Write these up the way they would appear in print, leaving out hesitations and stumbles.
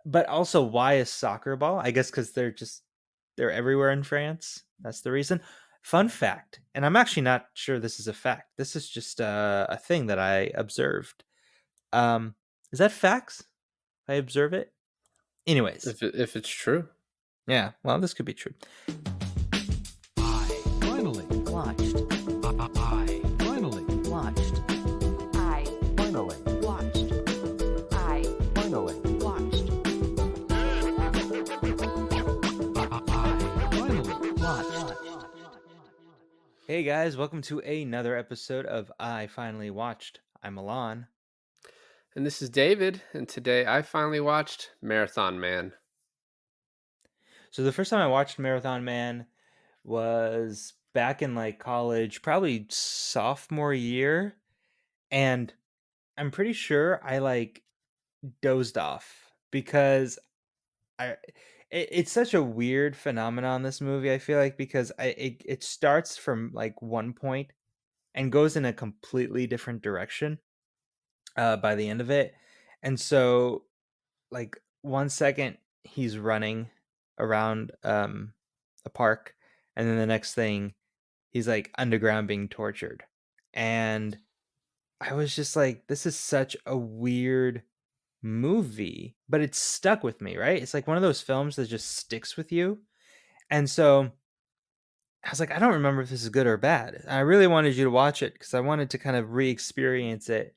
but also why a soccer ball? I guess because they're everywhere in France. That's the reason. Fun fact, and I'm actually not sure this is a fact. This is just a thing that I observed. Um, is that facts? I observe it. Anyways, If it's true. yeah. Well, this could be true. I finally watched. I finally watched. I Finally watched. I finally watched. I finally watched. Hey guys, welcome to another episode of I Finally Watched. I'm Alain. And this is David, and today I finally watched Marathon Man. So the first time I watched Marathon Man was back in like college, probably sophomore year, and I'm pretty sure I like dozed off because I it's such a weird phenomenon, this movie. I feel like because it starts from like one point and goes in a completely different direction by the end of it. And so like 1 second he's running around a park, and then the next thing he's like underground being tortured. And I was just like, this is such a weird movie, but it's stuck with me, right? It's like one of those films that just sticks with you. And so I was like, I don't remember if this is good or bad. I really wanted you to watch it because I wanted to kind of re-experience it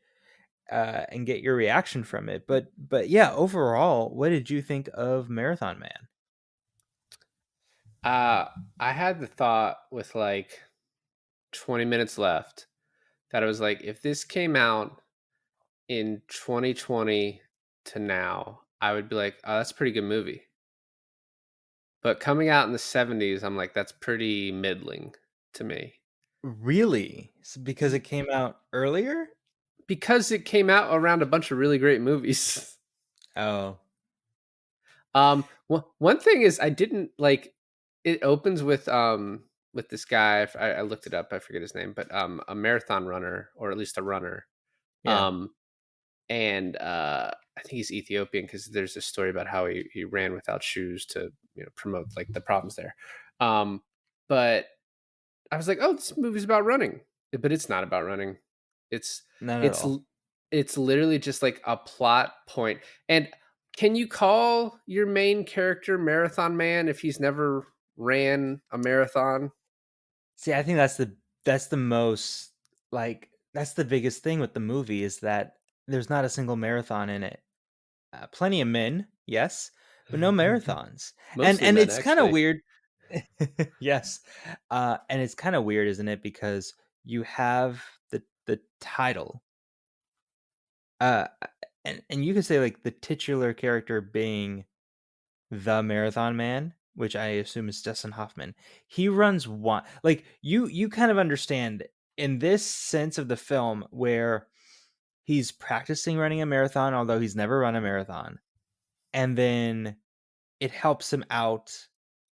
and get your reaction from it. But yeah, overall, what did you think of Marathon Man? Uh, I had the thought with like 20 minutes left that I was like, if this came out in 2020 to now, I would be like, oh, that's a pretty good movie. But coming out in the 70s, I'm like, that's pretty middling to me. Really? Because it came out earlier? Because it came out around a bunch of really great movies. Oh, One thing is I didn't like it opens with this guy. I looked it up. I forget his name, but a marathon runner, or at least a runner. yeah. Um, and I think he's Ethiopian because there's a story about how he ran without shoes to promote like the problems there. But I was like, oh, this movie's about running, but it's not about running. It's Not at it's all. l- it's literally just like a plot point. And can you call your main character Marathon Man if he's never ran a marathon? See, I think that's the most like that's the biggest thing with the movie is that there's not a single marathon in it. Plenty of men, yes, but no marathons. And Mostly and men, it's kind of actually. weird. Yes. And it's kind of weird, isn't it? Because you have the title, uh, and you could say like the titular character being the Marathon Man, which I assume is Dustin Hoffman. He runs one like you kind of understand in this sense of the film where he's practicing running a marathon, although he's never run a marathon, and then it helps him out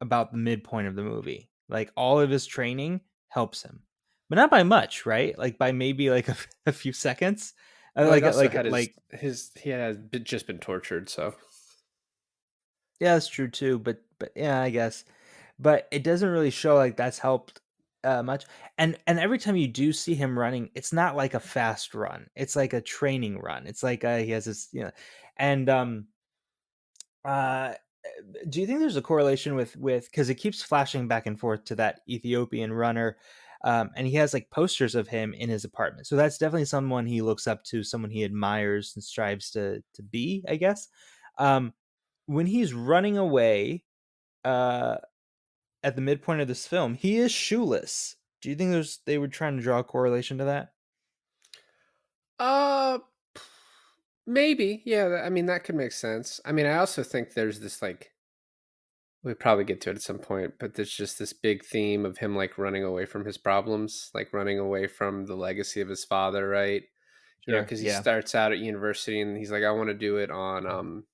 about the midpoint of the movie. Like all of his training helps him, but not by much, right? Like by maybe like a few seconds. Well, he also Like had like he had just been tortured, so yeah, that's true too. But yeah, I guess. But it doesn't really show like that's helped much. And every time you do see him running, it's not like a fast run. It's like a training run. It's like he has this, and uh do you think there's a correlation with because it keeps flashing back and forth to that Ethiopian runner, and he has like posters of him in his apartment, so that's definitely someone he looks up to, someone he admires and strives to be, I guess. When he's running away uh at the midpoint of this film, he is shoeless. Do you think they were trying to draw a correlation to that? uh maybe. Yeah, I mean that could make sense. I mean, I also think there's this like we probably get to it at some point, but there's just this big theme of him like running away from his problems, like running away from the legacy of his father, right? Sure. Because he Yeah. starts out at university and he's like, I want to do it on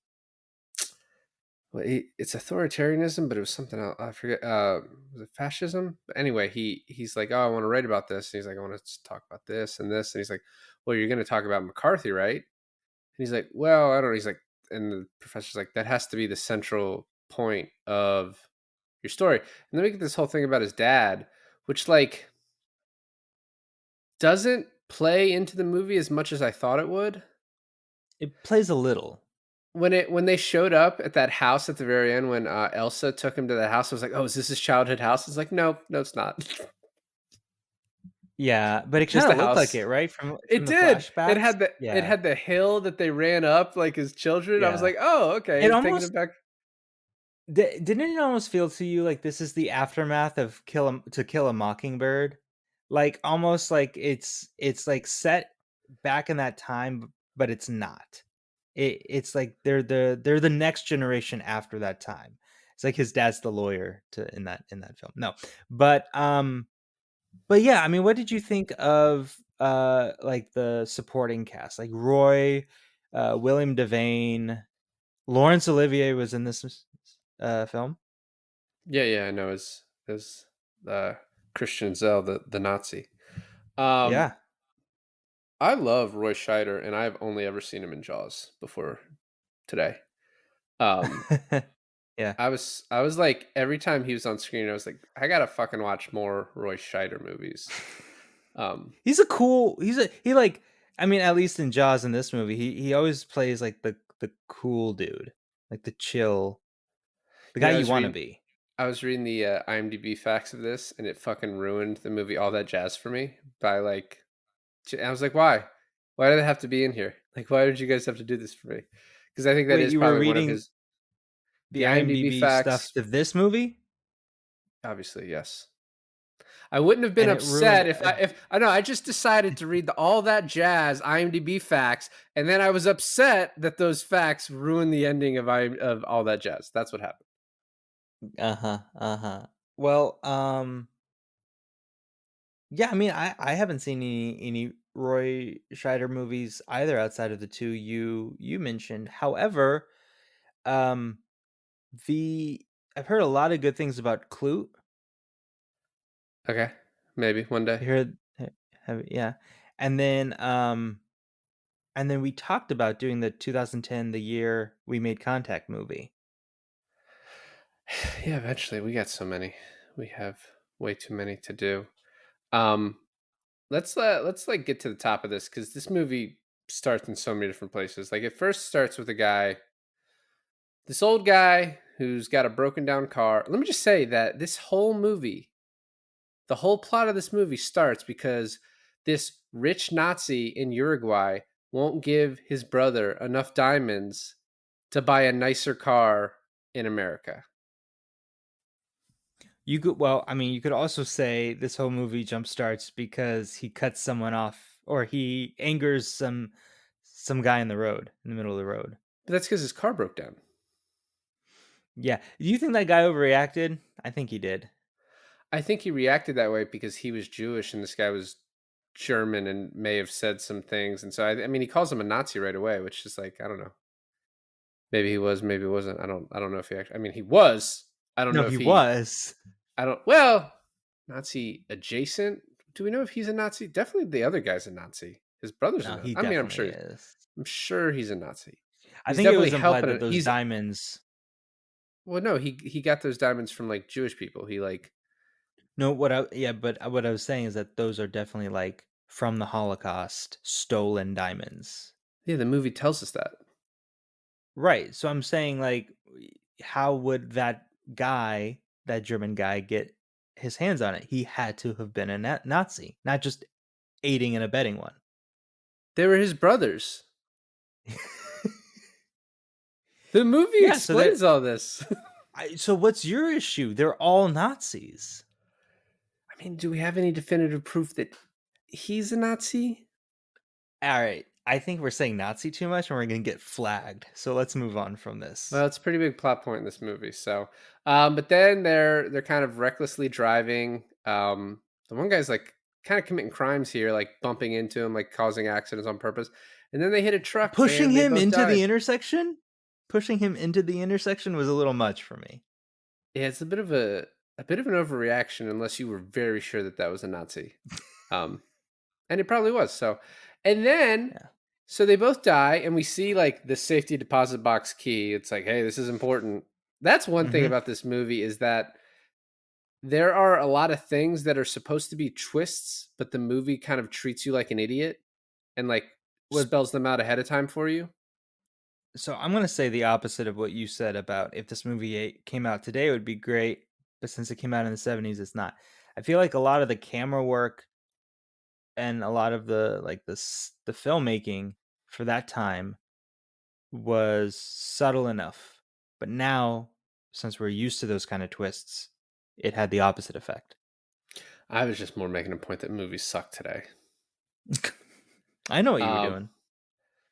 it's authoritarianism, but it was something else. I forget. Was it fascism? But anyway, he's like, oh, I want to write about this. And he's like, I want to talk about this and this. And he's like, well, you're going to talk about McCarthy, right? And he's like, well, I don't know. He's like, and the professor's like, that has to be the central point of your story. And then we get this whole thing about his dad, which like doesn't play into the movie as much as I thought it would. It plays a little. When they showed up at that house at the very end, when Elsa took him to the house, I was like, "Oh, is this his childhood house?" It's like, no, it's not. Yeah, but it Just kind a of looked like house. it, right? It From the did. It flashbacks. had Yeah, the hill that they ran up like as children. I was yeah. like, "Oh, okay." It He's taking almost him back. didn't it almost feel to you like this is the aftermath of To Kill a Mockingbird? Like almost like it's like set back in that time, but it's not. It's like they're the next generation after that time. It's like his dad's the lawyer to in that film. No, but yeah, I mean, what did you think of like the supporting cast? Like Roy, William Devane, Laurence Olivier was in this film. Yeah, I know. Is Christian Zell the Nazi? Um, Yeah. I love Roy Scheider, and I've only ever seen him in Jaws before today. Um, Yeah. I was like every time he was on screen, I was like, I gotta fucking watch more Roy Scheider movies. Um, He's a cool he like I mean, at least in Jaws in this movie, he always plays like the cool dude, like the chill, the you guy know, you want to be. I was reading the IMDb facts of this, and it fucking ruined the movie All That Jazz for me by like, I was like, why? Why did it have to be in here? Like, why did you guys have to do this for me? Because I think that Wait, is you were probably one of reading his the the IMDb IMDb stuff facts. to this movie Obviously, yes. I wouldn't have been and it ruined upset if I know I just decided to read All That Jazz IMDb facts, and then I was upset that those facts ruined the ending of All That Jazz. That's what happened. uh-huh. Uh-huh. Well, yeah, I mean, I haven't seen any Roy Scheider movies either outside of the two you mentioned. However, um the I've heard a lot of good things about Clute. Okay, maybe one day. You heard yeah. And then we talked about doing the 2010 the year we made contact movie. Yeah, eventually we got so many. We have way too many to do. Um, let's like get to the top of this because this movie starts in so many different places. Like it first starts with a guy, this old guy who's got a broken down car. Let me just say that this whole movie, the whole plot of this movie starts because this rich Nazi in Uruguay won't give his brother enough diamonds to buy a nicer car in America. You could well, I mean, you could also say this whole movie jump starts because he cuts someone off or he angers some guy in the road, in the middle of the road. But that's because his car broke down. Yeah. Do you think that guy overreacted? I think he did. I think he reacted that way because he was Jewish and this guy was German and may have said some things. And so, I mean, he calls him a Nazi right away, which is like, I don't know. Maybe he was, maybe he wasn't. I don't know if he actually, I mean, he was. I don't No, know if he he, was. well, Nazi adjacent. Do we know if he's a Nazi? Definitely the other guy's a Nazi. His brother's a No, Nazi. he I mean, definitely is. I'm sure he's a Nazi. I He's think it definitely was implied helping that it. those diamonds. Well, no, he got those diamonds from like Jewish people. He like, No, what I yeah, but what I was saying is that those are definitely like from the Holocaust stolen diamonds. yeah, the movie tells us that. Right. So I'm saying like how would that guy, that German guy get his hands on it? He had to have been a Nazi, not just aiding and abetting one. They were his brothers. The movie Yeah, so explains all this. so what's your issue? They're all Nazis. I mean, do we have any definitive proof that he's a Nazi? All right. I think we're saying Nazi too much and we're going to get flagged. So let's move on from this. Well, it's a pretty big plot point in this movie. So, but then they're kind of recklessly driving. The one guy's like kind of committing crimes here, like bumping into him, like causing accidents on purpose. And then they hit a truck Pushing and they him both into die. the intersection? Pushing him into the intersection was a little much for me. Yeah, it's a bit of an overreaction unless you were very sure that that was a Nazi. And it probably was. So, and then Yeah. So they both die, and we see like the safety deposit box key. It's like, hey, this is important. That's one thing Mhm. about this movie is that there are a lot of things that are supposed to be twists, but the movie kind of treats you like an idiot and like What spells them out ahead of time for you. so I'm gonna say the opposite of what you said about if this movie came out today, it would be great, but since it came out in the '70s, it's not. I feel like a lot of the camera work and a lot of the like the filmmaking for that time was subtle enough. But now, since we're used to those kind of twists, it had the opposite effect. I was just more making a point that movies suck today. I know what you were Um, doing.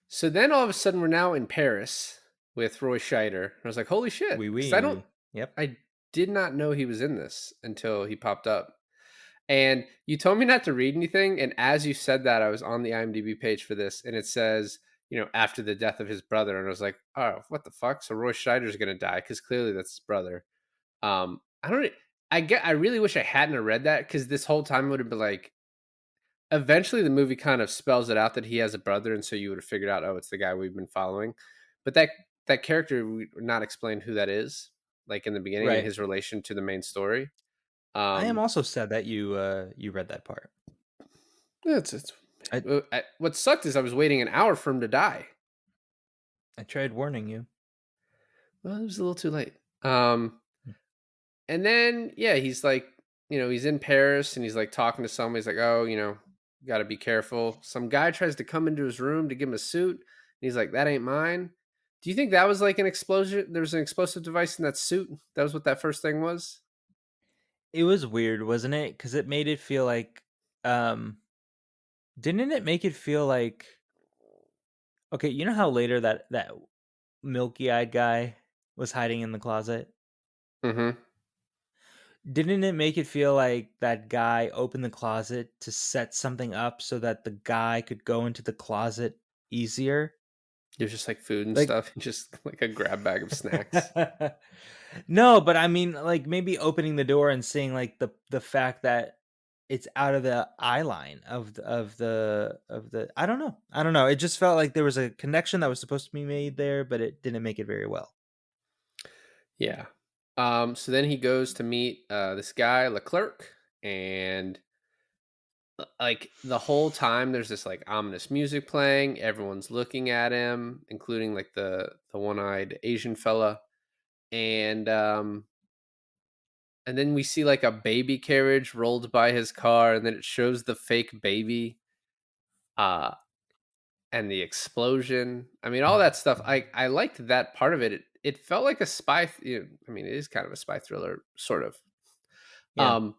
so then all of a sudden we're now in Paris with Roy Scheider. I was like, holy shit. Wee Because wee. Yep. I did not know he was in this until he popped up. And you told me not to read anything. And as you said that, I was on the IMDb page for this, and it says, after the death of his brother. And I was like, oh, what the fuck? So Roy Scheider's going to die because clearly that's his brother. I don't, I really wish I hadn't have read that because this whole time would have been like, eventually the movie kind of spells it out that he has a brother. And so you would have figured out, oh, it's the guy we've been following. But that character, we not explained who that is, like in the beginning and Right. his relation to the main story. I am Um, also sad that you read that part. it's I what sucked is I was waiting an hour for him to die. I tried warning you. Well, it was a little too late. And then yeah, he's like, he's in Paris and he's like talking to someone. He's like, oh, got to be careful. Some guy tries to come into his room to give him a suit, and he's like, that ain't mine. Do you think that was like an explosion? There was an explosive device in that suit. That was what that first thing was. It was weird, wasn't it? Because it made it feel like, um, didn't it make it feel like, okay, you know how later that milky-eyed guy was hiding in the closet? Mm-hmm. Didn't it make it feel like that guy opened the closet to set something up so that the guy could go into the closet easier? There's just like food and Like stuff, just like a grab bag of snacks. no, but I mean, like, maybe opening the door and seeing, like, the fact that it's out of the eye line of the I don't know, it just felt like there was a connection that was supposed to be made there, but it didn't make it very well. Yeah. So then he goes to meet this guy, Leclerc, and like the whole time there's this like ominous music playing. Everyone's looking at him, including like the one-eyed Asian fella. And then we see like a baby carriage rolled by his car, and then it shows the fake baby. Uh and the explosion. I mean, all that stuff. I liked that part of it. It felt like a spy. I mean, it is kind of a spy thriller, sort of. Yeah. Um,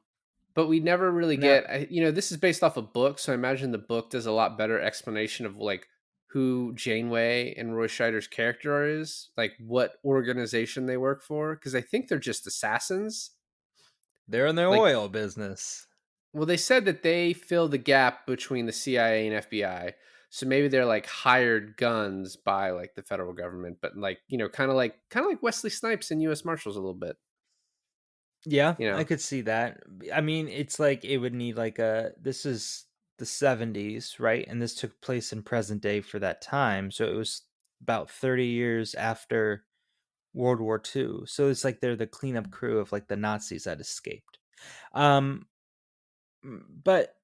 but we never really Now get. This is based off a book, so I imagine the book does a lot better explanation of like who Janeway and Roy Scheider's character is, like what organization they work for, because I think they're just assassins. they're in the Like, oil business. well, they said that they fill the gap between the CIA and FBI. So maybe they're like hired guns by like the federal government, but like, kind of like Wesley Snipes and US Marshals a little bit, Yeah, you I know. could see that. I mean, it's like it would need like a this is the '70s, right? And this took place in present day for that time. So it was about 30 years after World War II. So it's like they're the cleanup crew of like the Nazis that escaped. Um but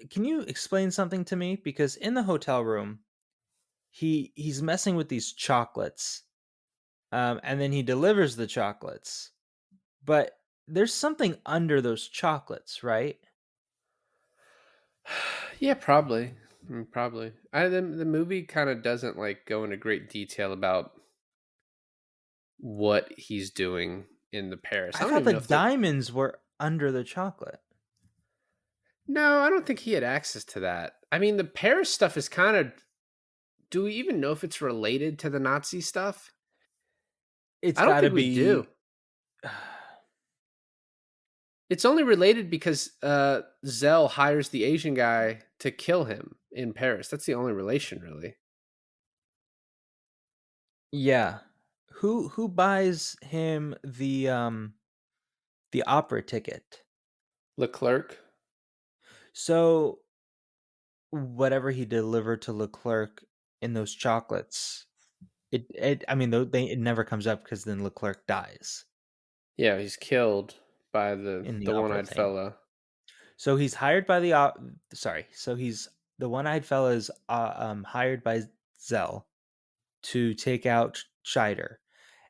can you explain something to me because in the hotel room he's messing with these chocolates. And then he delivers the chocolates. But there's something under those chocolates, right? Yeah, probably. Probably. The movie kind of doesn't like go into great detail about what he's doing in the Paris. I I don't thought even the know if they're. diamonds were under the chocolate. No, I don't think he had access to that. I mean, the Paris stuff is kind of. Do we even know if it's related to the Nazi stuff? It's I don't got to think we do. be. It's only related because Zell hires the Asian guy to kill him in Paris. That's the only relation, really. Yeah. Who buys him the opera ticket? Leclerc. So whatever he delivered to Leclerc in those chocolates. I mean, it never comes up because then Leclerc dies Yeah, he's killed by in the the opera one-eyed thing. fella. So he's hired by so he's the one-eyed fella is hired by Zell to take out Scheider,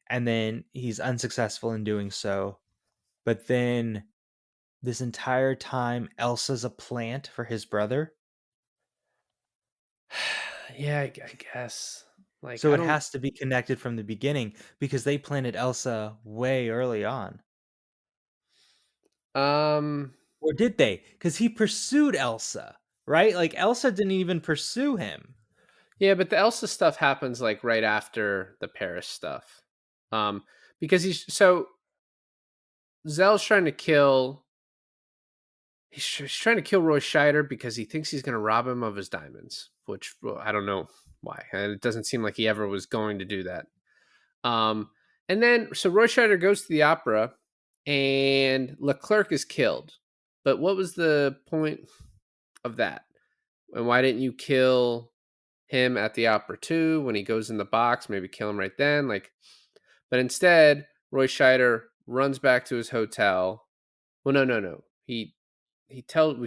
and then he's unsuccessful in doing so. But then this entire time, Elsa's a plant for his brother, Yeah, I guess. Like, so I it don't. has to be connected from the beginning because they planted Elsa way early on. Um. Or did they? Because he pursued Elsa, right? Like Elsa didn't even pursue him. Yeah, but the Elsa stuff happens like right after the Paris stuff. Um, because Zell's trying to kill. He's trying to kill Roy Scheider because he thinks he's going to rob him of his diamonds, which, well, I don't know why. And it doesn't seem like he ever was going to do that. Um, and then so Roy Scheider goes to the opera, and Leclerc is killed. But what was the point of that? And why didn't you kill him at the opera too when he goes in the box? Maybe kill him right then. Like, but instead, Roy Scheider runs back to his hotel. Well, no. We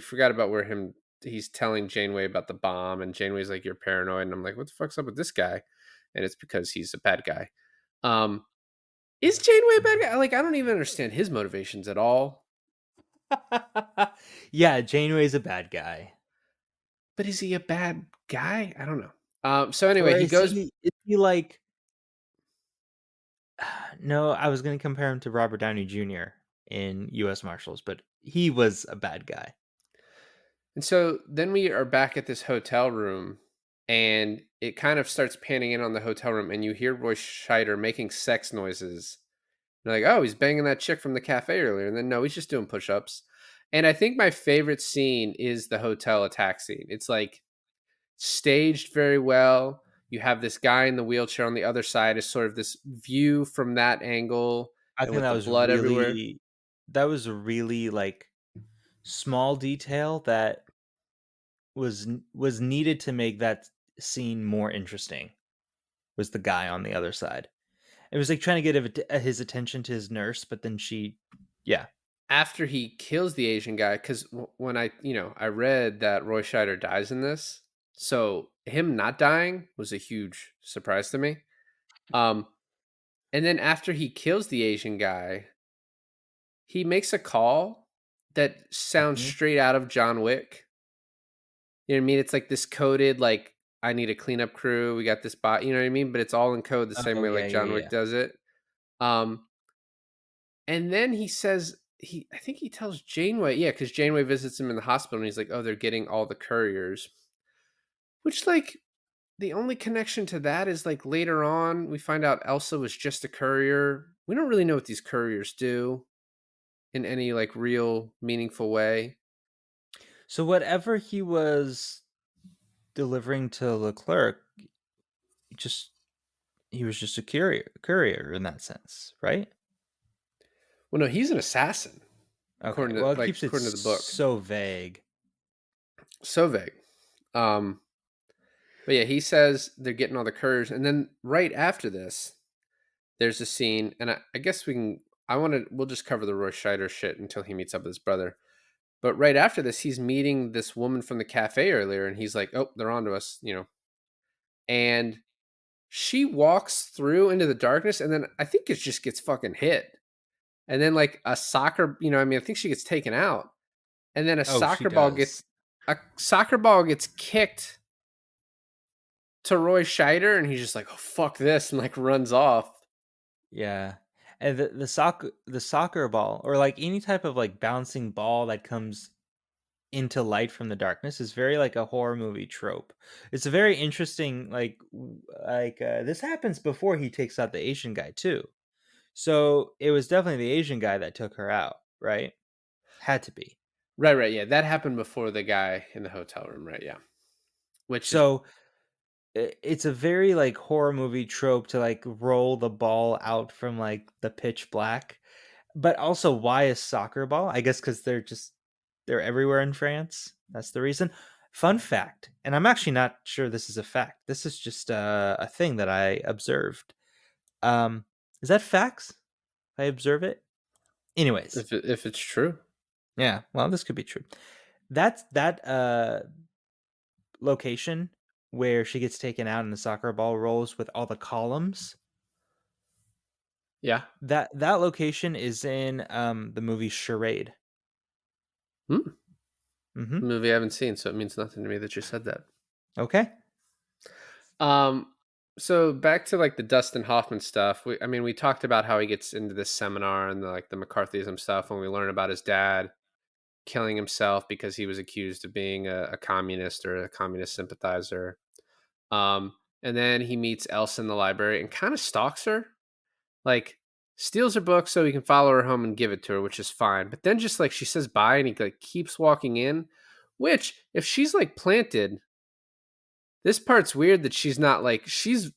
forgot about where he's telling Janeway about the bomb, and Janeway's like, "You're paranoid," and I'm like, "What the fuck's up with this guy?" And it's because he's a bad guy. Um, is Janeway a bad guy? Like, I don't even understand his motivations at all. Yeah, Janeway's a bad guy. But is he a bad guy? I don't know. So Or anyway, he goes. is he like no, I was going to compare him to Robert Downey Jr. in US Marshals, but he was a bad guy. And so then we are back at this hotel room, and it kind of starts panning in on the hotel room, and you hear Roy Scheider making sex noises. You're like, oh, he's banging that chick from the cafe earlier. And then no, he's just doing push-ups. And I think my favorite scene is the hotel attack scene. It's like staged very well. You have this guy in the wheelchair on the other side is sort of this view from that angle I and think with the blood everywhere. that was a really like small detail that was needed to make that scene more interesting. Was the guy on the other side. It was like trying to get his attention to his nurse, but then yeah. After he kills the Asian guy, because when I read that Roy Scheider dies in this, so him not dying was a huge surprise to me. Um, and then after he kills the Asian guy, he makes a call that sounds Mhm. straight out of John Wick. You know what I mean? It's like this coded, like, I need a cleanup crew. We got this bot, you know what I mean? But it's all in code the same Oh way yeah, like yeah, John Wick yeah. does it. Um, and then he says, I think he tells Janeway, yeah, because Janeway visits him in the hospital and he's like, oh, they're getting all the couriers. Which, like, the only connection to that is like later on, we find out Elsa was just a courier. We don't really know what these couriers do in any like real meaningful way. So whatever he was delivering to Leclerc, just he was just a courier in that sense, right? Well, no, he's an assassin, Okay. Well, it keeps it according to the book. so vague. So vague. Um, but yeah, he says they're getting all the couriers, and then right after this, there's a scene, and I guess we can. We'll just cover the Roy Scheider shit until he meets up with his brother. But right after this, he's meeting this woman from the cafe earlier, and he's like, "Oh, they're on to us," you know. And she walks through into the darkness, and then I think it just gets fucking hit. And then like a soccer, I mean, I think she gets taken out, and then Oh, she does. a soccer ball gets kicked to Roy Scheider, and he's just like, "Oh fuck this," and like runs off. Yeah. And the soccer ball or like any type of like bouncing ball that comes into light from the darkness is very like a horror movie trope. It's a very interesting this happens before he takes out the Asian guy too. So it was definitely the Asian guy that took her out, right? Had to be. Right, yeah, that happened before the guy in the hotel room, right? Yeah, which is So it's a very like horror movie trope to like roll the ball out from like the pitch black. But also why a soccer ball? I guess cuz they're everywhere in France. That's the reason. Fun fact, and I'm actually not sure this is a fact. This is just a thing that I observed. Um, is that facts? I observe it. Anyways, If it's true. yeah. Well, this could be true. That location where she gets taken out and the soccer ball rolls with all the columns. Yeah. That location is in the movie Charade. Hmm. Mm-hmm. Movie I haven't seen, so it means nothing to me that you said that. Okay. Um, so back to like the Dustin Hoffman stuff. I mean, we talked about how he gets into this seminar and the McCarthyism stuff, and we learn about his dad killing himself because he was accused of being a communist or a communist sympathizer. And then he meets Elsa in the library and kind of stalks her, like steals her book so he can follow her home and give it to her, which is fine. But then just like she says bye and he like keeps walking in, which if she's like planted, this part's weird that she's not like she's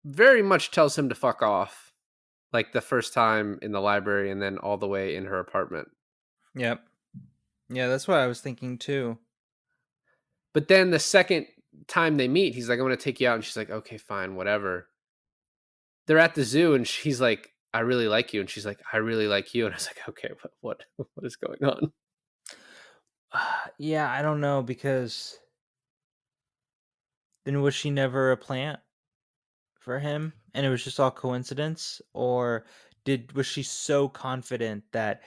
very much tells him to fuck off like the first time in the library and then all the way in her apartment. Yep. Yeah, that's what I was thinking too. But then the second time they meet, he's like, I'm going to take you out. And she's like, okay, fine, whatever. They're at the zoo and he's like, I really like you. And she's like, I really like you. And I was like, okay, what is going on? Yeah, I don't know because then was she never a plant for him and it was just all coincidence, or was she so confident that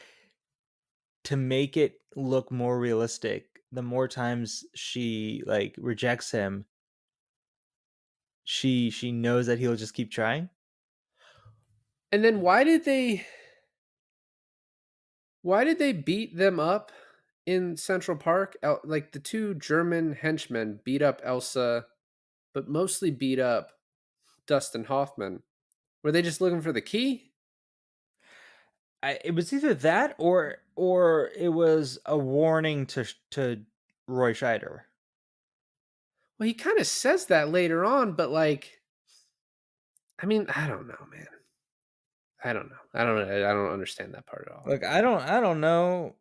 to make it look more realistic, the more times she like rejects him, she knows that he'll just keep trying? And then why did they beat them up in Central Park? Like the two German henchmen beat up Elsa, but mostly beat up Dustin Hoffman. Were they just looking for the key? It was either that or it was a warning to Roy Scheider. Well, he kind of says that later on, but like, I mean, I don't know, man. I don't know. I don't understand that part at all. Look, I don't know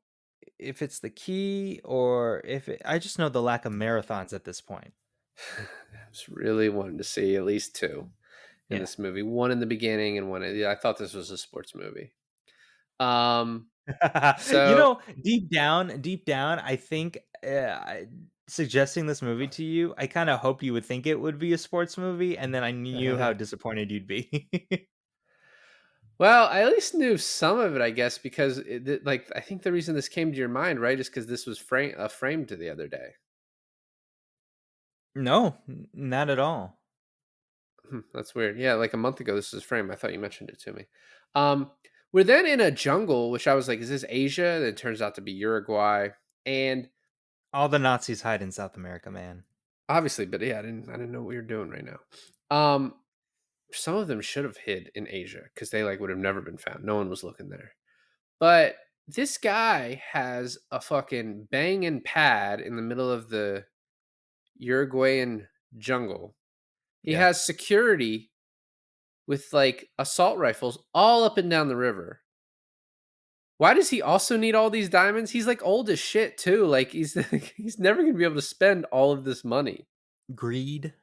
if it's the key or if I just know the lack of marathons at this point. I was really wanting to see at least two in Yeah. this movie. One in the beginning and one. I thought this was a sports movie. Um. You So know, deep down, I think suggesting this movie to you, I kind of hope you would think it would be a sports movie, and then I knew how disappointed you'd be. well, I at least knew some of it, I guess, because like I think the reason this came to your mind, right, is because this was framed the other day. No, not at all. That's weird. Yeah, like a month ago, this was framed. I thought you mentioned it to me. Um, we're then in a jungle, which I was like, "Is this Asia?" Then it turns out to be Uruguay, and All the Nazis hide in South America, man. obviously, but yeah, I didn't know what you're doing right now. Some of them should have hid in Asia because they like would have never been found. No one was looking there. But this guy has a fucking banging pad in the middle of the Uruguayan jungle. He Yeah. has security with like assault rifles all up and down the river. Why does he also need all these diamonds? He's like old as shit too. Like he's never going to be able to spend all of this money. Greed.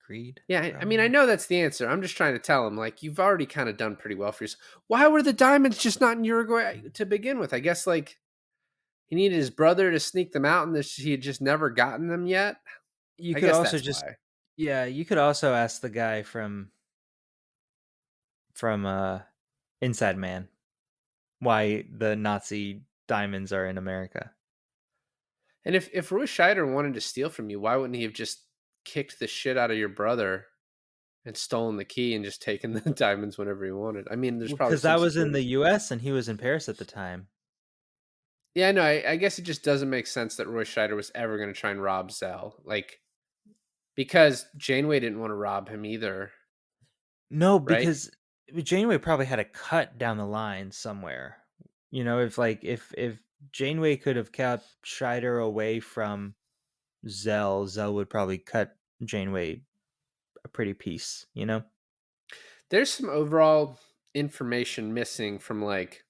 Greed. Yeah, I mean, I Probably. know that's the answer. I'm just trying to tell him, like, you've already kind of done pretty well for yourself. Why were the diamonds just not in Uruguay to begin with? I guess, like, he needed his brother to sneak them out and he had just never gotten them yet. You I could guess also that's just why. Yeah, you could also ask the guy from Inside Man why the Nazi diamonds are in America. And if Roy Scheider wanted to steal from you, why wouldn't he have just kicked the shit out of your brother and stolen the key and just taken the diamonds whenever he wanted? I mean, there's probably Because some I was in security. the US and he was in Paris at the time. Yeah, no, I guess it just doesn't make sense that Roy Scheider was ever going to try and rob Zell. Like, because Janeway didn't want to rob him either, No, right? because Janeway probably had a cut down the line somewhere. You know, if Janeway could have kept Scheider away from Zell, Zell would probably cut Janeway a pretty piece, you know? There's some overall information missing from like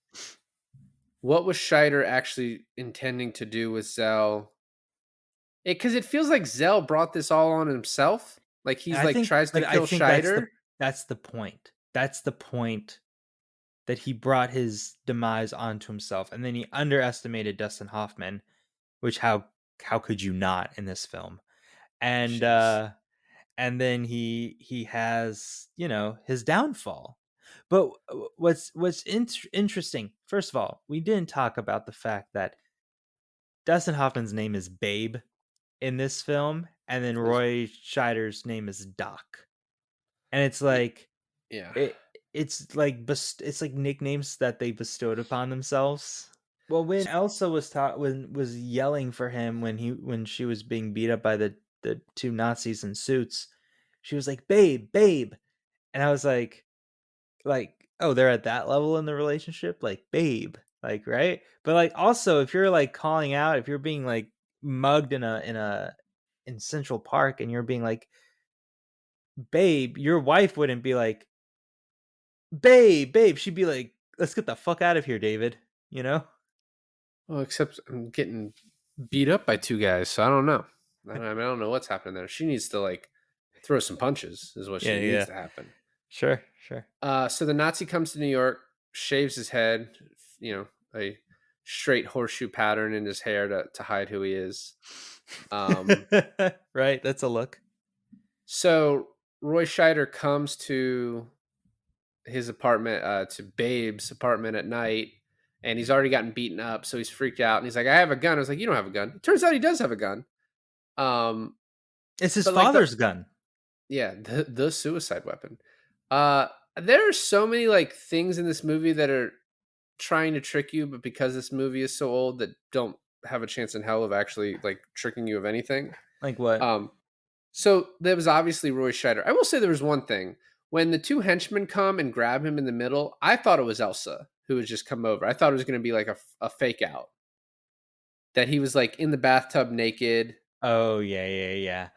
what was Scheider actually intending to do with Zell? Because it feels like Zell brought this all on himself. Like And he's like tries to I kill think Scheider. that's the point. That's the point, that he brought his demise onto himself, and then he underestimated Dustin Hoffman, which how could you not in this film? And Jeez. and then he has, you know, his downfall. But what's interesting, first of all, we didn't talk about the fact that Dustin Hoffman's name is Babe in this film, and then Is Roy Scheider's name is Doc. And it's y- like yeah. it's like nicknames that they bestowed upon themselves. Well, when Elsa was was yelling for him when she was being beat up by the two Nazis in suits, she was like, "Babe, babe," and I was oh, they're at that level in the relationship, like, babe, like, right? But like, also, if you're like calling out, if you're being like mugged in Central Park, and you're being like, "Babe," your wife wouldn't be like, "Babe, babe." She'd be like, "Let's get the fuck out of here, David." You know? Well, except I'm getting beat up by two guys, so I don't know. I don't know what's happening there. She needs to like throw some punches, is what Yeah, she needs yeah. to happen. Sure, sure. So the Nazi comes to New York, shaves his head, you know, a straight horseshoe pattern in his hair to hide who he is. Um, Right, that's a look. so Roy Scheider comes to his apartment, to Babe's apartment at night, and he's already gotten beaten up, so he's freaked out, and he's like, "I have a gun." I was like, "You don't have a gun." It turns out he does have a gun. Um, It's his but like father's gun. yeah, the suicide weapon. Uh, there are so many like things in this movie that are trying to trick you, but because this movie is so old, that don't have a chance in hell of actually like tricking you of anything. Like what? Um, so there was obviously Roy Scheider. I will say there was one thing. When the two henchmen come and grab him in the middle, I thought it was Elsa who had just come over. I thought it was going to be like a fake out. That he was like in the bathtub naked. Oh, yeah, yeah, yeah.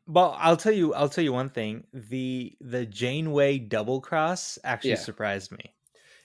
Well, I'll tell you one thing. The Janeway double cross actually Yeah. surprised me.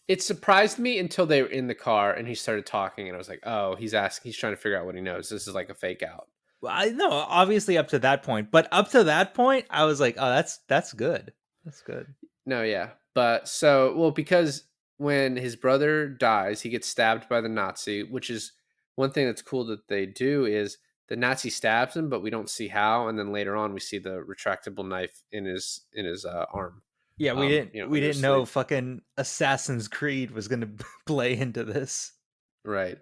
It surprised me until they were in the car and he started talking and I was like, oh, he's trying to figure out what he knows. This is like a fake out. Well, I know, obviously up to that point, but up to that point, I was like, "Oh, that's good. That's good." No, yeah. But so, well, because when his brother dies, he gets stabbed by the Nazi, which is one thing that's cool that they do is the Nazi stabs him, but we don't see how. And then later on, we see the retractable knife in his arm, Yeah, you know, we under his didn't know sleeve. fucking Assassin's Creed was gonna play into this. Right.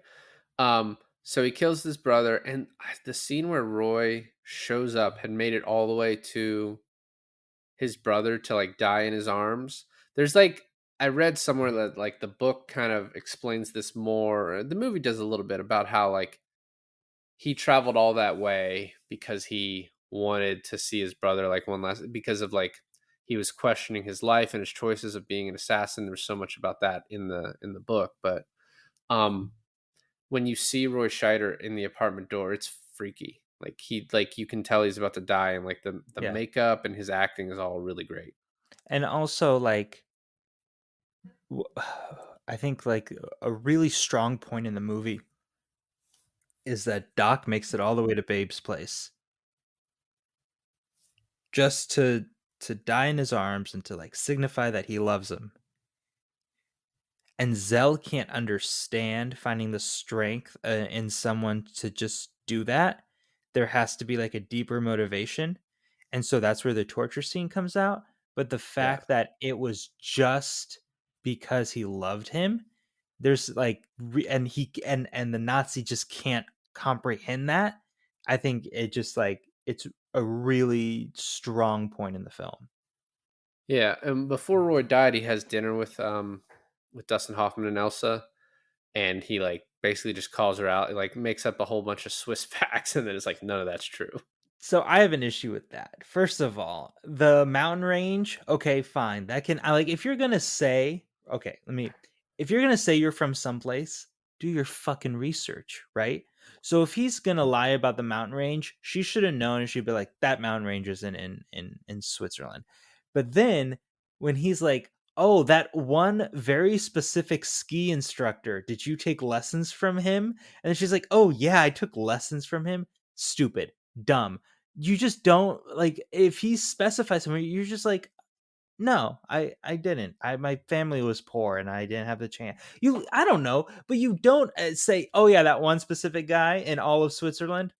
So he kills his brother, and the scene where Roy shows up had made it all the way to his brother to like die in his arms. There's like I read somewhere that like the book kind of explains this more. The movie does a little bit about how like he traveled all that way because he wanted to see his brother like one last because of like he was questioning his life and his choices of being an assassin. There's so much about that in the book, but um when you see Roy Scheider in the apartment door, it's freaky. Like you can tell he's about to die, and like the Yeah. makeup and his acting is all really great. And also, like, w- I think like a really strong point in the movie is that Doc makes it all the way to Babe's place just to die in his arms and to like signify that he loves him. And Zell can't understand finding the strength in someone to just do that. There has to be like a deeper motivation. And so that's where the torture scene comes out. But the Yeah, fact that it was just because he loved him, there's like, and and the Nazi just can't comprehend that. I think it just like, it's a really strong point in the film. yeah. And before Roy died, he has dinner with Dustin Hoffman and Elsa, and he like basically just calls her out, like makes up a whole bunch of Swiss facts, and then it's like none of that's true. So I have an issue with that. First of all, the mountain range, okay, fine. That can I like if you're gonna say, okay, if you're gonna say you're from someplace, do your fucking research, right? So if he's gonna lie about the mountain range, she should have known and she'd be like, that mountain range is in Switzerland. But then when he's like, oh, that one very specific ski instructor, did you take lessons from him? And then she's like, oh yeah, I took lessons from him. stupid, dumb. You just don't like if he specifies something, you're just like, no, I didn't. My family was poor and I didn't have the chance. I don't know, but you don't say, oh yeah, that one specific guy in all of Switzerland.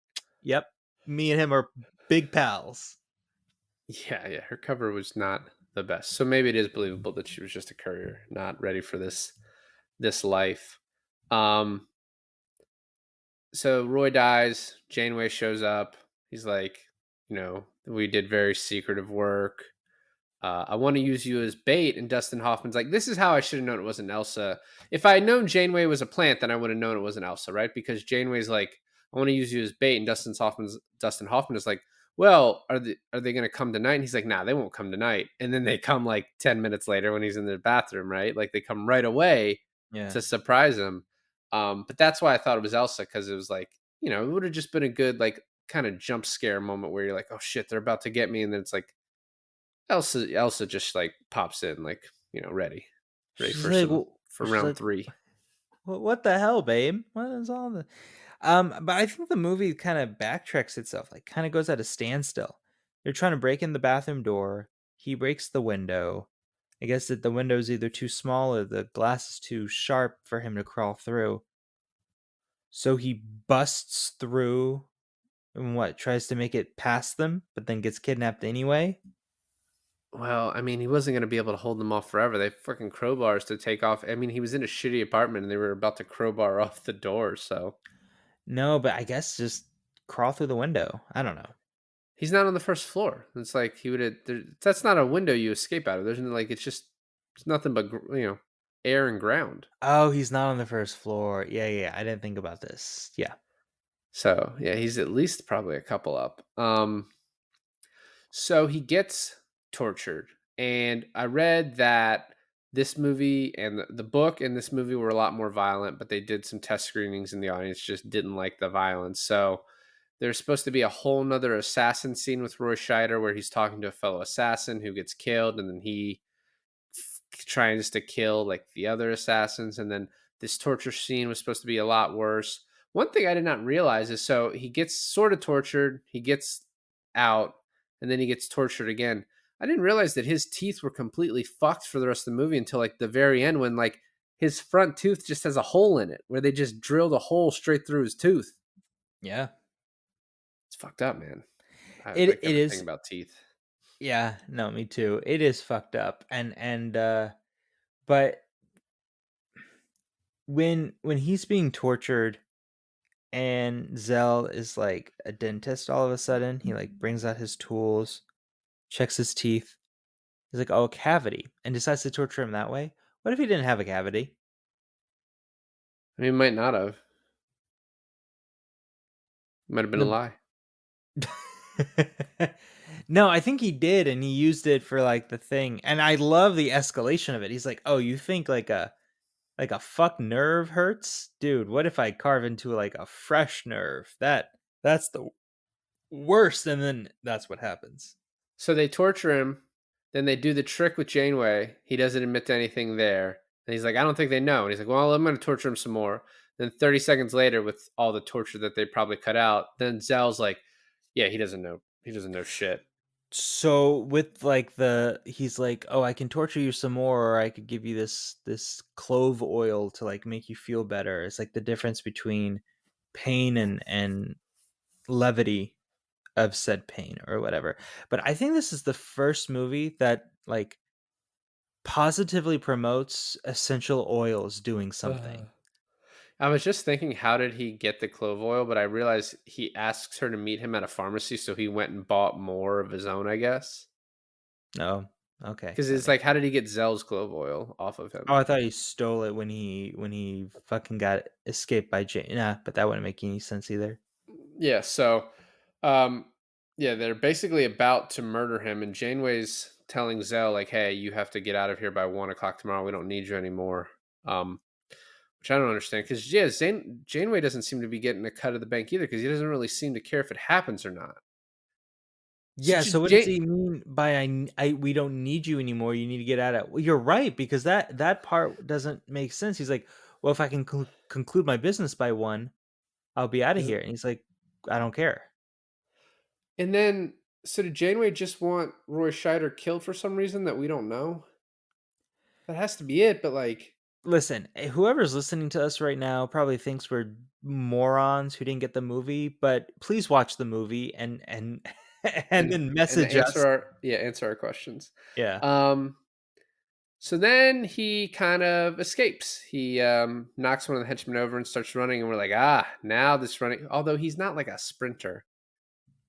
Yep, me and him are big pals. Yeah, her cover was not the best. So maybe it is believable that she was just a courier, not ready for this life. Um so Roy dies, Janeway shows up. He's like, we did very secretive work. I want to use you as bait. And Dustin Hoffman's like, this is how I should have known it wasn't Elsa. If I had known Janeway was a plant, then I would have known it wasn't Elsa, right? Because Janeway's like, I want to use you as bait. And Dustin Hoffman is like, well, are they going to come tonight? And he's like, nah, they won't come tonight. And then they come like 10 minutes later when he's in the bathroom, right? Like they come right away Yeah. to surprise him. But that's why I thought it was Elsa, because it was like, it would have just been a good, like, kind of jump scare moment where you're like, oh shit, they're about to get me. And then it's like, Elsa just like pops in, like, ready She's for like, for she's round like, 3. what the hell, babe? What is all the but I think the movie kind of backtracks itself, like kind of goes at a standstill. They're trying to break in the bathroom door. He breaks the window. I guess that the window is either too small or the glass is too sharp for him to crawl through. So he busts through and tries to make it past them, but then gets kidnapped anyway. Well, I mean, he wasn't going to be able to hold them off forever. They fucking crowbars to take off. I mean, he was in a shitty apartment and they were about to crowbar off the door. So No, but I guess just crawl through the window. I don't know. he's not on the first floor. It's like he would have. That's not a window you escape out of. It's nothing but air and ground. Oh, he's not on the first floor. Yeah. I didn't think about this. Yeah. So yeah, he's at least probably a couple up. So he gets tortured. And I read that this movie and the book and this movie were a lot more violent, but they did some test screenings and the audience just didn't like the violence. So there's supposed to be a whole nother assassin scene with Roy Scheider where he's talking to a fellow assassin who gets killed, and then he tries to kill like the other assassins. And then this torture scene was supposed to be a lot worse. One thing I did not realize is, so he gets sort of tortured, he gets out, and then he gets tortured again. I didn't realize that his teeth were completely fucked for the rest of the movie until like the very end, when like his front tooth just has a hole in it where they just drilled a hole straight through his tooth. Yeah. It's fucked up, man. I It like it everything is. about teeth. Yeah, no, me too. It is fucked up. And but when he's being tortured and Zell is like a dentist all of a sudden, he like brings out his tools, checks his teeth. He's like, "Oh, a cavity," and decides to torture him that way. What if he didn't have a cavity? I mean, might not have. Might have been a The lie. No, I think he did, and he used it for like the thing. And I love the escalation of it. He's like, "Oh, you think like a fuck nerve hurts? Dude, what if I carve into like a fresh nerve? That's the worst." And then that's what happens. So they torture him. Then they do the trick with Janeway. He doesn't admit to anything there. And he's like, I don't think they know. And he's like, well, I'm going to torture him some more. Then 30 seconds later, with all the torture that they probably cut out, then Zell's like, yeah, he doesn't know. He doesn't know shit. So with like he's like, "Oh, I can torture you some more, or I could give you this clove oil to like make you feel better." It's like the difference between pain and levity of said pain or whatever. But I think this is the first movie that like positively promotes essential oils doing something. I was just thinking, how did he get the clove oil? But I realized he asks her to meet him at a pharmacy. So he went and bought more of his own, I guess. Oh, okay. Because That it's makes like, how did he get Zell's clove oil off of Oh, him? I thought he stole it when he fucking got escaped by Jane. Nah, but that wouldn't make any sense either. Yeah, so um yeah, they're basically about to murder him, and Janeway's telling Zell, like, hey, you have to get out of here by 1 o'clock tomorrow. We don't need you anymore. Um, which I don't understand, because yeah, Janeway doesn't seem to be getting a cut of the bank either, because he doesn't really seem to care if it happens or not. So Yeah, so what does he mean by we don't need you anymore, you need to get out of. Well, you're right, because that part doesn't make sense. He's like, "Well, if I can conclude my business by 1, I'll be out of here." And he's like, I don't care. And then, so did Janeway just want Roy Scheider killed for some reason that we don't know? That has to be it, but like, Listen, whoever's listening to us right now probably thinks we're morons who didn't get the movie, but please watch the movie and and then and message us. answer our questions. Yeah. Um, so then he kind of escapes. He knocks one of the henchmen over and starts running, and we're like, now this running. Although he's not like a sprinter,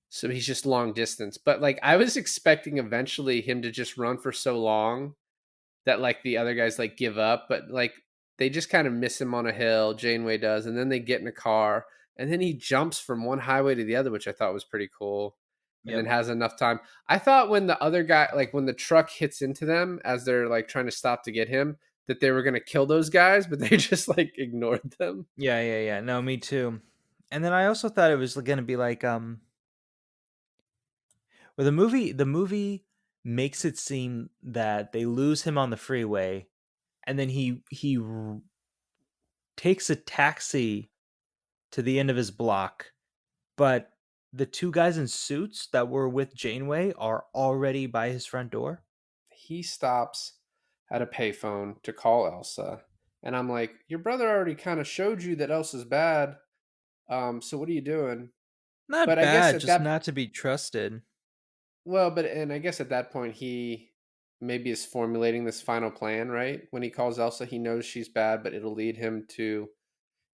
so he's just long distance. But like, I was expecting eventually him to just run for so long that like the other guys like give up, but like they just kind of miss him on a hill. Janeway does, and then they get in a car, and then he jumps from one highway to the other, which I thought was pretty cool. And then Yep. has enough time. I thought when the other guy, like when the truck hits into them as they're like trying to stop to get him, that they were gonna kill those guys, but they just like ignored them. Yeah. No, me too. And then I also thought it was gonna be like well, the movie makes it seem that they lose him on the freeway, and then he takes a taxi to the end of his block, but the two guys in suits that were with Janeway are already by his front door. He stops at a payphone to call Elsa, and I'm like, your brother already kind of showed you that Elsa's bad. So what are you doing? But Not I guess bad, at just that not to be trusted. Well, but and I guess at that point he maybe is formulating this final plan, right? When he calls Elsa, he knows she's bad, but it'll lead him to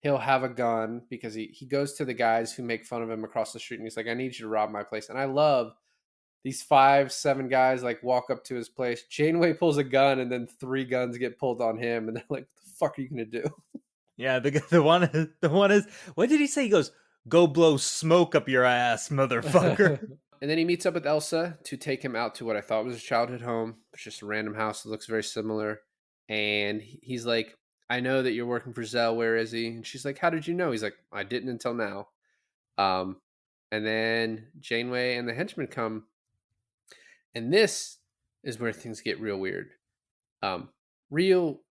he'll have a gun because he goes to the guys who make fun of him across the street and he's like, I need you to rob my place. And I love these 5, 7 guys like walk up to his place. Janeway pulls a gun and then 3 guns get pulled on him, and they're like, what the fuck are you gonna do? Yeah, the one is what did he say? He goes, "Go blow smoke up your ass, motherfucker." And then he meets up with Elsa to take him out to what I thought was a childhood home. It's just a random house that looks very similar. And he's like, I know that you're working for Zell. Where is he? And she's like, how did you know? He's like, I didn't until now. Um, and then Janeway and the henchmen come. And this is where things get real weird. Um, real,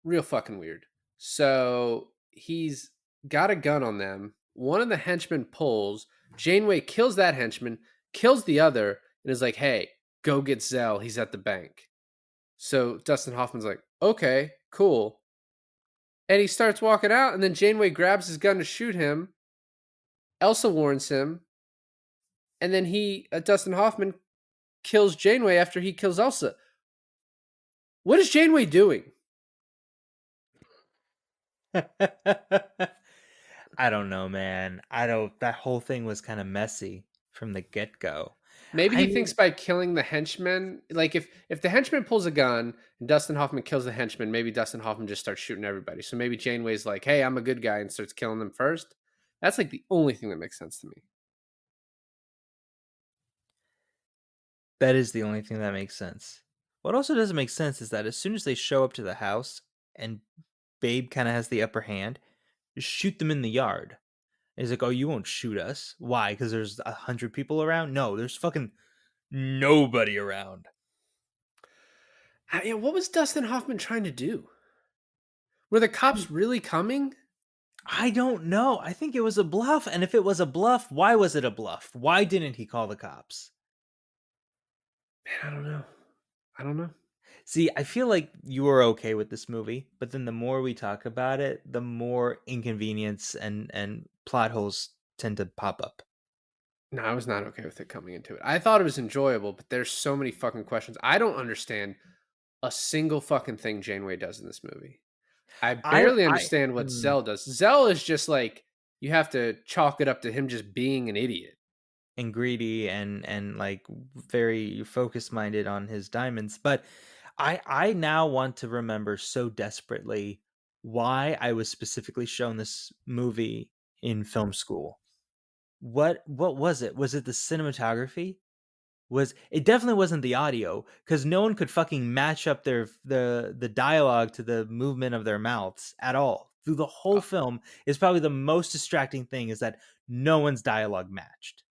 real fucking weird. So he's got a gun on them. One of the henchmen pulls. Janeway kills that henchman, kills the other, and is like, hey, go get Zell. He's at the bank. So Dustin Hoffman's like, okay, cool. And he starts walking out, and then Janeway grabs his gun to shoot him. Elsa warns him. And then Dustin Hoffman, kills Janeway after he kills Elsa. What is Janeway doing? I don't know, man. I don't. That whole thing was kind of messy from the get go. Maybe I he thinks by killing the henchman, like if the henchman pulls a gun and Dustin Hoffman kills the henchman, maybe Dustin Hoffman just starts shooting everybody. So maybe Janeway's like, "Hey, I'm a good guy," and starts killing them first. That's like the only thing that makes sense to me. that is the only thing that makes sense. What also doesn't make sense is that as soon as they show up to the house and Babe kind of has the upper hand, just shoot them in the yard. And he's like, "Oh, you won't shoot us? Why? Because there's 100 people around? No, there's fucking nobody around." What was Dustin Hoffman trying to do? Were the cops really coming? I don't know. I think it was a bluff. And if it was a bluff, why was it a bluff? Why didn't he call the cops? Man, I don't know. I don't know. See, I feel like you were okay with this movie, but then the more we talk about it, the more inconvenience and plot holes tend to pop up. No, I was not okay with it coming into it. I thought it was enjoyable, but there's so many fucking questions. I don't understand a single fucking thing Janeway does in this movie. I barely I understand what mm, Zell does. Zell is just like you have to chalk it up to him just being an idiot. and greedy and like very focused minded on his diamonds, but I now want to remember so desperately why I was specifically shown this movie in film school. What was it? Was it the cinematography? Was it definitely wasn't the audio because no one could fucking match up the dialogue to the movement of their mouths at all. Through the whole Uh, film is probably the most distracting thing is that no one's dialogue matched.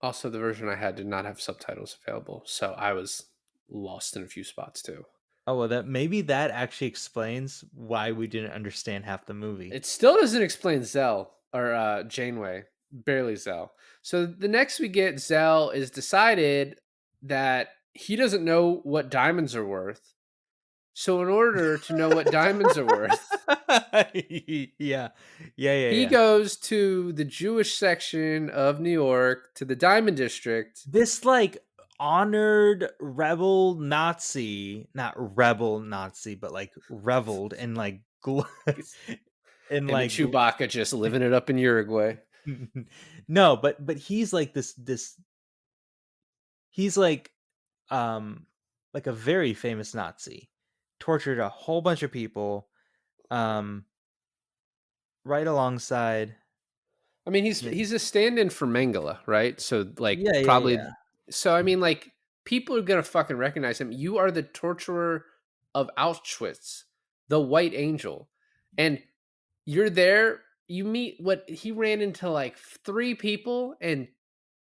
Also, the version I had did not have subtitles available, so I was lost in a few spots too. Oh well, that maybe that actually explains why we didn't understand half the movie. It still doesn't explain Zell or Janeway. barely Zell. So the next we get, Zell is decided that he doesn't know what diamonds are worth. So in order to know what diamonds are worth, Yeah. Yeah, yeah, he yeah. goes to the Jewish section of New York, to the Diamond District. This, like, honored rebel Nazi, not rebel Nazi, but, like, reveled in, like, It's in, him and like, Chewbacca just living it up in Uruguay. no, but he's like he's like a very famous Nazi. Tortured a whole bunch of people, um, right alongside. I mean, he's Yeah, he's a stand-in for Mengele, right? So like yeah, yeah, probably yeah. so I mean like people are gonna fucking recognize him. You are the torturer of Auschwitz, the White Angel. And you're there, you meet what he ran into like three people, and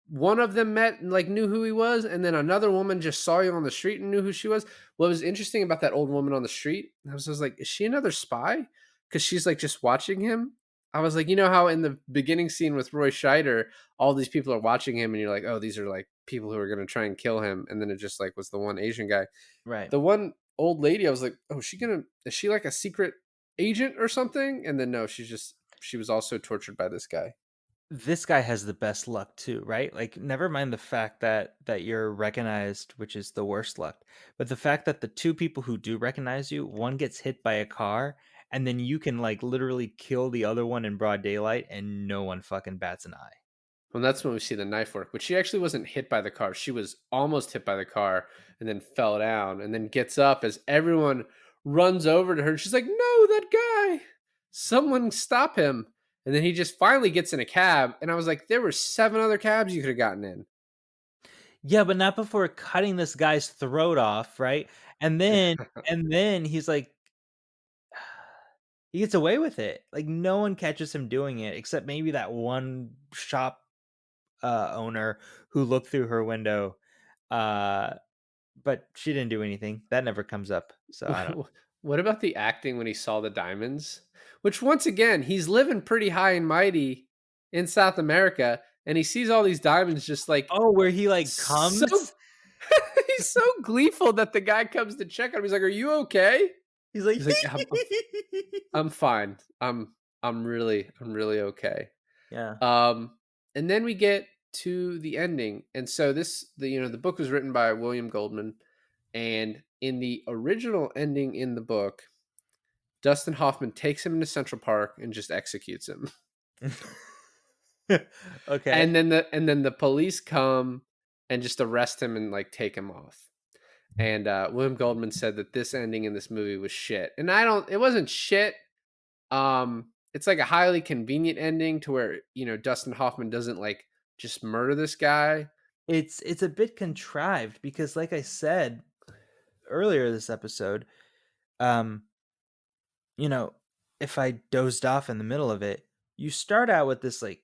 one of them met and like knew who he was, and then another woman just saw you on the street and knew who she was. What was interesting about that old woman on the street, I was like, is she another spy? Because she's like just watching him. I was like, you know how in the beginning scene with Roy Scheider, all these people are watching him, and you're like, oh, these are like people who are gonna try and kill him, and then it just like was the one Asian guy. Right. The one old lady, I was like, oh, is she like a secret agent or something? And then no, she was also tortured by this guy. This guy has the best luck too, right? Like, never mind the fact that you're recognized, which is the worst luck, but the fact that the two people who do recognize you, one gets hit by a car, and then you can like literally kill the other one in broad daylight, and no one fucking bats an eye. Well, that's when we see the knife work, but she actually wasn't hit by the car. She was almost hit by the car and then fell down and then gets up as everyone runs over to her. And she's like, no, that guy, someone stop him. And then he just finally gets in a cab. And I was like, there were 7 other cabs you could have gotten in. Yeah, but not before cutting this guy's throat off, right? And then he's like, he gets away with it. Like, no one catches him doing it except maybe that one shop owner who looked through her window. Uh, but she didn't do anything. That never comes up. So I don't. What about the acting when he saw the diamonds? Which, once again, he's living pretty high and mighty in South America, and he sees all these diamonds just like Oh, where he like so. comes. He's so gleeful that the guy comes to check on him. He's like, "Are you okay?" He's like, He's like, I'm fine. I'm really okay." yeah. Um, and then we get to the ending, and so the book was written by William Goldman, and in the original ending in the book, Dustin Hoffman takes him into Central Park and just executes him. Okay. And then the police come and just arrest him and like take him off. And William Goldman said that this ending in this movie was shit. And it wasn't shit. It's like a highly convenient ending to where, Dustin Hoffman doesn't like just murder this guy. It's a bit contrived because, like I said earlier this episode, um, you know, if I dozed off in the middle of it, you start out with this like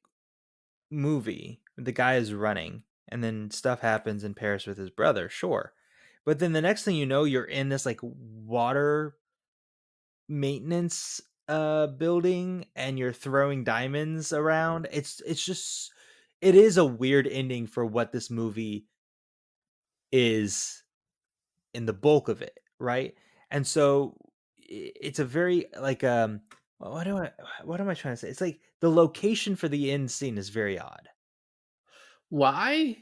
movie. The guy is running, and then stuff happens in Paris with his brother, sure. But then the next thing you know, you're in this like water maintenance building, and you're throwing diamonds around. It's just, it is a weird ending for what this movie is in the bulk of it, right? And so it's a very like what am I trying to say? It's like the location for the end scene is very odd. Why?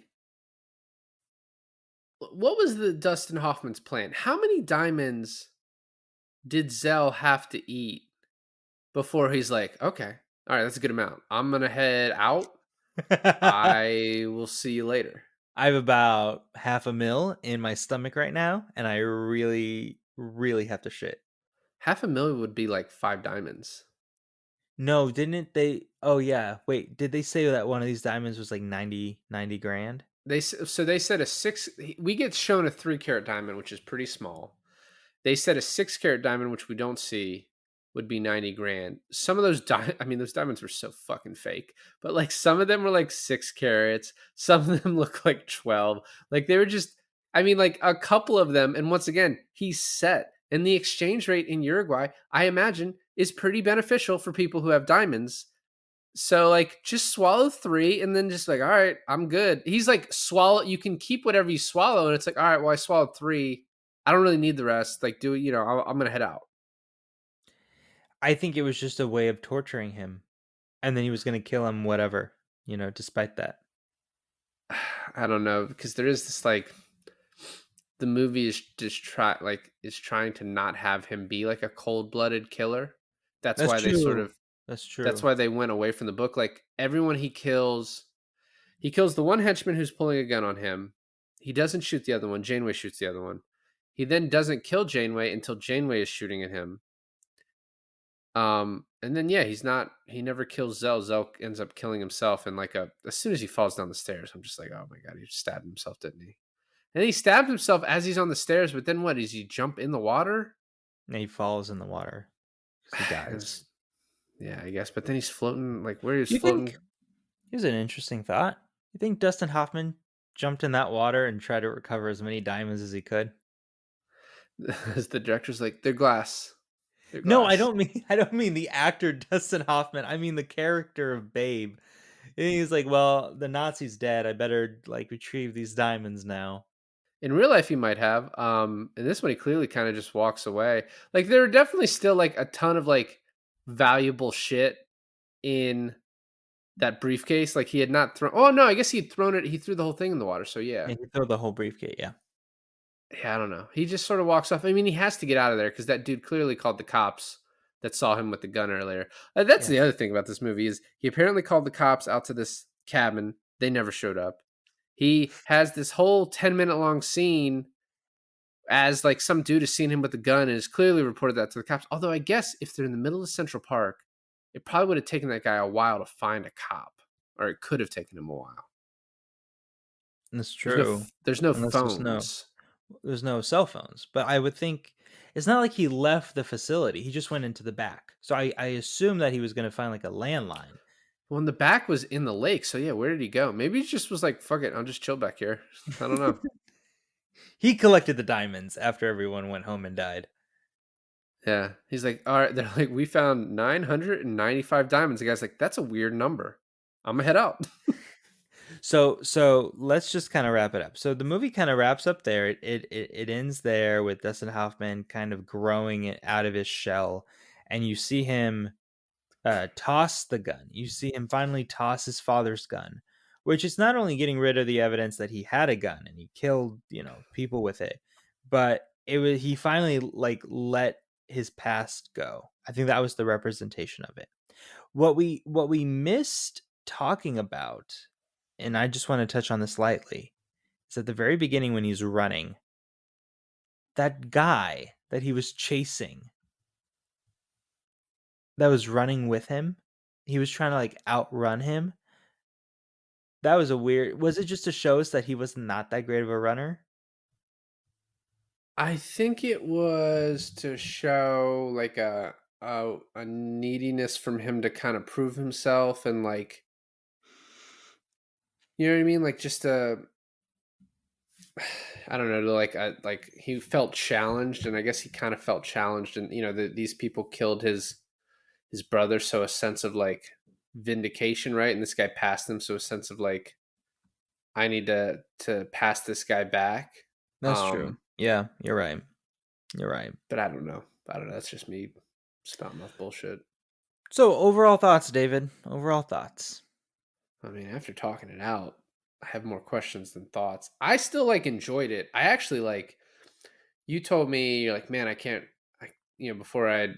What was the Dustin Hoffman's plan? How many diamonds did Zell have to eat before he's like, okay, all right, that's a good amount. I'm gonna head out. I will see you later. I have about half a mil in my stomach right now, and I really, really have to shit. $500,000 would be like 5 diamonds. No, didn't they? Oh yeah, wait. Did they say that one of these diamonds was like 90 grand? They said we get shown a 3-carat diamond, which is pretty small. They said a 6-carat diamond, which we don't see, would be 90 grand. Some of those those diamonds were so fucking fake, but like some of them were like 6 carats. Some of them look like 12. Like they were just, like a couple of them. And once again, he's set. And the exchange rate in Uruguay, I imagine, is pretty beneficial for people who have diamonds. So like just swallow 3 and then just like, all right, I'm good. He's like, swallow, you can keep whatever you swallow. And it's like, all right, well, I swallowed 3. I don't really need the rest. Like, do it, I'm gonna head out. I think it was just a way of torturing him, and then he was gonna kill him, whatever, despite that. I don't know, because there is this like the movie is just trying to not have him be like a cold-blooded killer. That's That's why they sort true. of That's that's true. why they went away from the book. Like everyone he kills the one henchman who's pulling a gun on him. He doesn't shoot the other one. Janeway shoots the other one. He then doesn't kill Janeway until Janeway is shooting at him. And then yeah, he never kills Zell. Zell ends up killing himself, and like as soon as he falls down the stairs, I'm just like, oh my god, he stabbed himself, didn't he? And he stabbed himself as he's on the stairs, but then what? Does he jump in the water? And he falls in the water because he dies. Yeah, I guess. But then he's floating, like where he's You floating. think Here's an interesting thought. You think Dustin Hoffman jumped in that water and tried to recover as many diamonds as he could? As the director's like, they're glass. They're No, I glass. don't mean I don't mean the actor Dustin Hoffman. I mean the character of Babe. And he's like, "Well, the Nazi's dead. I better like retrieve these diamonds now." In real life, he might have. In this one, he clearly kind of just walks away. Like there are definitely still like a ton of like valuable shit in that briefcase. Like he had not thrown. Oh no, I guess he'd thrown it. He threw the whole thing in the water. So yeah, And he throw the whole briefcase. Yeah, yeah. I don't know. He just sort of walks off. I mean, he has to get out of there because that dude clearly called the cops that saw him with the gun earlier. That's yeah. the other thing about this movie is he apparently called the cops out to this cabin. They never showed up. He has this whole 10-minute long scene as like some dude has seen him with a gun and has clearly reported that to the cops. Although I guess if they're in the middle of Central Park, it probably would have taken that guy a while to find a cop, or it could have taken him a while. That's There's no, true. there's no Unless phones. there's no cell phones. But I would think it's not like he left the facility. He just went into the back. So I assume that he was going to find like a landline. Well, and the back was in the lake, so yeah, where did he go? Maybe he just was like, "Fuck it, I'll just chill back here." I don't know. He collected the diamonds after everyone went home and died. Yeah, he's like, "All right." They're like, "We found 995 diamonds." The guy's like, "That's a weird number. I'm gonna head out." So let's just kind of wrap it up. So the movie kind of wraps up there. It ends there with Dustin Hoffman kind of growing it out of his shell, and you see him toss the gun. You see him finally toss his father's gun, which is not only getting rid of the evidence that he had a gun and he killed people with it, but he finally like let his past go. I think that was the representation of it. What we missed talking about, and I just want to touch on this lightly, is at the very beginning when he's running, that guy that he was chasing, that was running with him, he was trying to like outrun him. That was was it just to show us that he was not that great of a runner? I think it was to show like a neediness from him to kind of prove himself and like, you know what I mean, like just I don't know, to like he felt challenged, and I guess he kind of felt challenged, and these people killed his brother, so a sense of like vindication, right? And this guy passed him, so a sense of like I need to pass this guy back. That's true. Yeah, you're right. But I don't know. That's just me spouting off bullshit. So overall thoughts, David. Overall thoughts. I mean, after talking it out, I have more questions than thoughts. I still like enjoyed it. I actually like. You told me you're like, man, I can't. Before I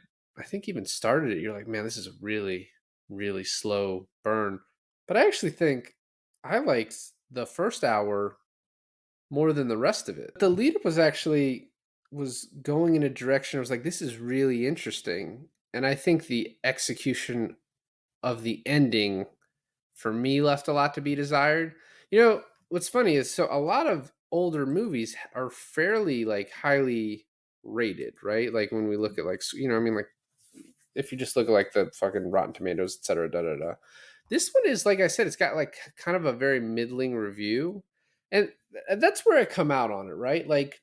think even started it, you're like, man, this is a really, really slow burn. But I actually think I liked the first hour more than the rest of it. The lead up was going in a direction. I was like, this is really interesting. And I think the execution of the ending for me left a lot to be desired. What's funny is, so a lot of older movies are fairly like highly rated, right? Like when we look at like, I mean, like if you just look at like the fucking Rotten Tomatoes, et cetera, da da da. This one is, like I said, it's got like kind of a very middling review. And that's where I come out on it, right? Like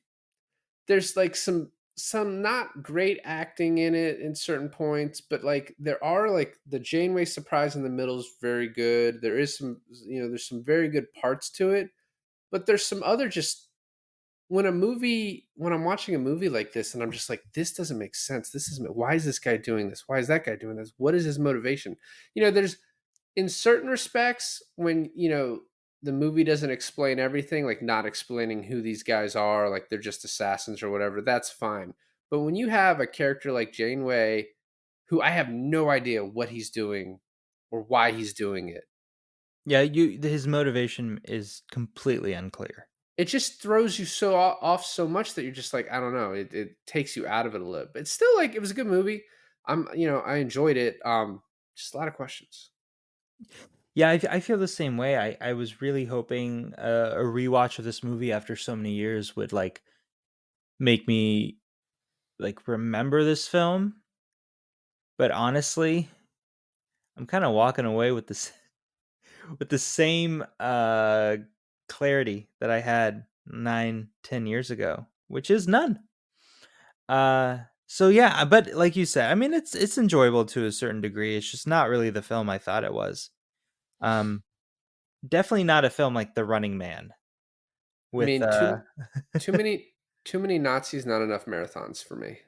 there's like some some not great acting in it in certain points, but like there are like the Janeway surprise in the middle is very good. There is some, there's some very good parts to it, but there's some other just when I'm watching a movie like this and I'm just like, this doesn't make sense. This isn't, why is this guy doing this? Why is that guy doing this? What is his motivation? There's in certain respects when, the movie doesn't explain everything, like not explaining who these guys are, like they're just assassins or whatever, that's fine. But when you have a character like Janeway, who I have no idea what he's doing or why he's doing it, Yeah, his motivation is completely unclear. it just throws you off so much that you're just like, I don't know, it takes you out of it a little. But it's still like it was a good movie. I enjoyed it. Just a lot of questions. Yeah, I feel the same way. I was really hoping a rewatch of this movie after so many years would like make me like remember this film. But honestly, I'm kind of walking away with this with the same clarity that I had 9-10 years ago, which is none. So yeah, but like you said, I mean it's enjoyable to a certain degree. It's just not really the film I thought it was. Um Definitely not a film like The Running Man I with mean, too many too many Nazis, not enough marathons for me.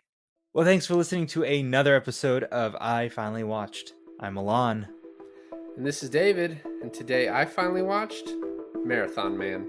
Well, thanks for listening to another episode of I Finally Watched. I'm Alain. And this is David, and today I finally watched Marathon Man.